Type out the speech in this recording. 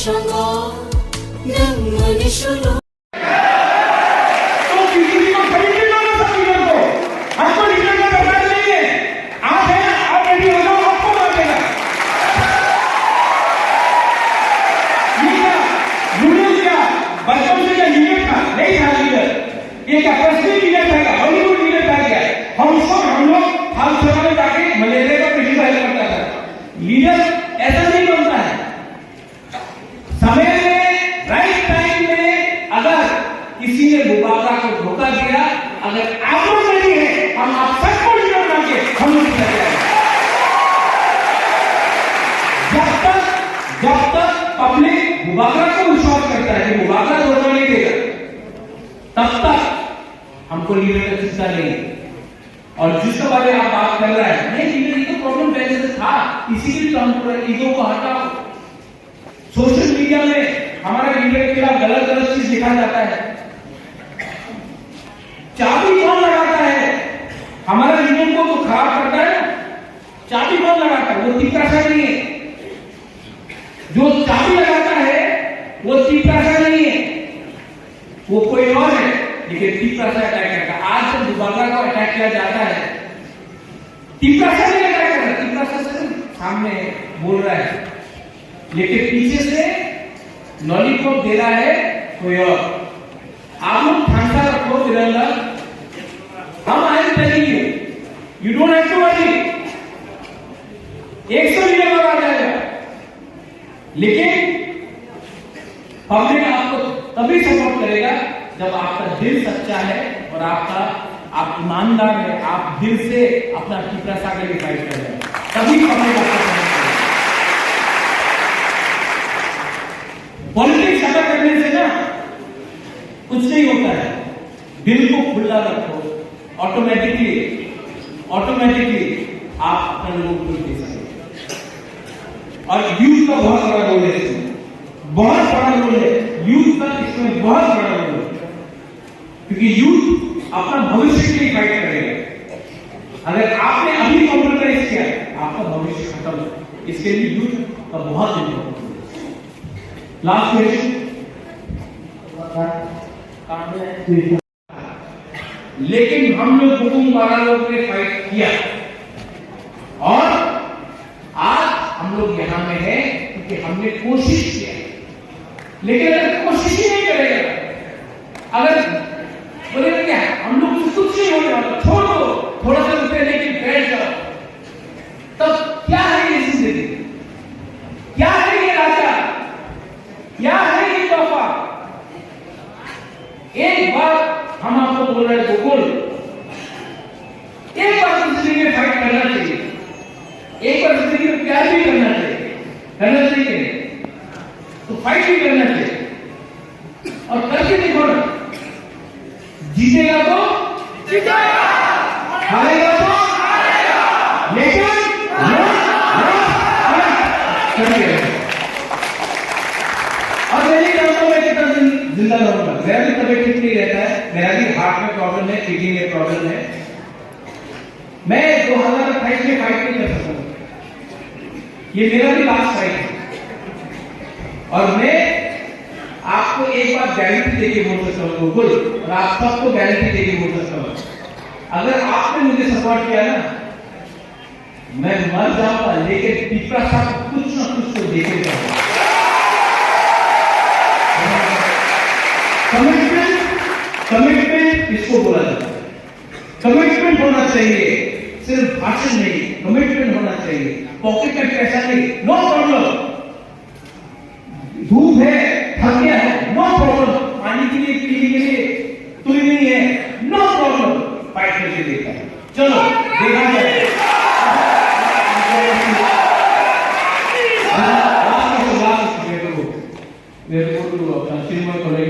정거 능문이 술로 बच्चों से क्या लीडर था नहीं था लीडर ये क्या पर्सनल लीडर था क्या हॉलीवुड लीडर था क्या हम लोग हाल सभा में जाके मलेरिया का पेशेंट हेल्प करता था लीडर ऐसा नहीं बनता है समय में राइट टाइम में अगर किसी ने मुबारका को धोखा दिया अगर आप लोग नहीं है हम आप सबको लीडर बना के हम लोग जब तक पब्लिक मुबारका को विश्वास करता है कि मुबारका धोखा नहीं देगा तब तक हमको लीडर का चिंता नहीं और जिसके बारे में आप बात कर रहे हैं नहीं लीडर ये तो प्रॉब्लम पहले से था इसीलिए तो हमको ईगो को हटाओ सोशल मीडिया में हमारे लीडर के खिलाफ गलत गलत चीज लिखा जाता है चाबी कौन लगाता है हमारे लीडर को तो खराब करता है चाबी कौन लगाता है वो तीसरा नहीं है जो चाबी लगाता है वो तीसरा नहीं है वो कोई और है लेकिन तीसरा अटैक करता है आज जब दुबारा को अटैक किया जाता है तीसरा नहीं अटैक कर रहा तीसरा से सामने बोल रहा है लेकिन पीछे से लॉलीपॉप दे रहा है कोई और आप लोग ठांसा रखो तिरंगा हम आए telling you don't have to worry 100 metre पर आ जाएगा लेकिन पब्लिक आपको तभी सपोर्ट करेगा जब आपका दिल सच्चा है और आप ईमानदार है आप दिल से अपना टीपरा सागर की फाइट कर रहे हैं तभी पब्लिक आपको सपोर्ट करेगा पॉलिटिक्स ज्यादा करने से ना कुछ नहीं होता है दिल को खुला रखो ऑटोमेटिकली आप अपने लोगों को दे सकते और यूथ का बहुत बड़ा रोल है इसमें बहुत बड़ा रोल है यूथ का इसमें बहुत बड़ा रोल है क्योंकि यूथ अपना भविष्य के लिए फाइट करेगा अगर आपने अभी कॉम्प्रोमाइज किया आपका भविष्य खत्म इसके लिए यूथ का बहुत इम्पोर्टेंट है लास्ट क्वेश्चन लेकिन हम लोग हुकुम 12 लोग ने फाइट किया और आज हम लोग यहां में है क्योंकि हमने कोशिश किया लेकिन अगर कोशिश ही नहीं करेगा अगर बोलेगा क्या हम लोग कुछ नहीं होने वाला छोड़ दो थोड़ा सा रुपये लेके बैठ जाओ तब क्या है ये जिंदगी क्या है ये राजा क्या है ये तोहफा एक बार हम आपको बोल रहे हैं गोकुल एक बार जिंदगी में फाइट करना चाहिए एक बार जिंदगी में प्यार भी करना चाहिए तो फाइट भी करना चाहिए और करके देखो ना जीतेगा तो जीतेगा हारेगा तो हारेगा लेकिन और मेरी कहता मैं कितना जिंदा रहूंगा मेरा भी तबियत ठीक नहीं रहता है मेरा भी हार्ट में प्रॉब्लम है किडनी में प्रॉब्लम है मैं 2028 में फाइट नहीं कर सकता ये मेरा भी लास्ट फाइट है और मैं आपको एक बार गारंटी देके बोल सकता हूँ गोकुल और आप सबको गारंटी देके बोल सकता हूँ अगर आपने मुझे सपोर्ट किया ना मैं मर जाऊंगा लेकिन पिपरा साहब कुछ ना कुछ तो देखे जाऊंगा कमिटमेंट इसको बोला जाता है कमिटमेंट होना चाहिए सिर्फ भाषण नहीं कमिटमेंट होना चाहिए पॉकेट में पैसा नहीं नो प्रॉब्लम धूप है थक गया है नो प्रॉब्लम पानी के लिए पीने के लिए तुरी नहीं है नो प्रॉब्लम फाइट करके देखा है चलो देखा जाए मेरे को अपना चिन्मय कॉलेज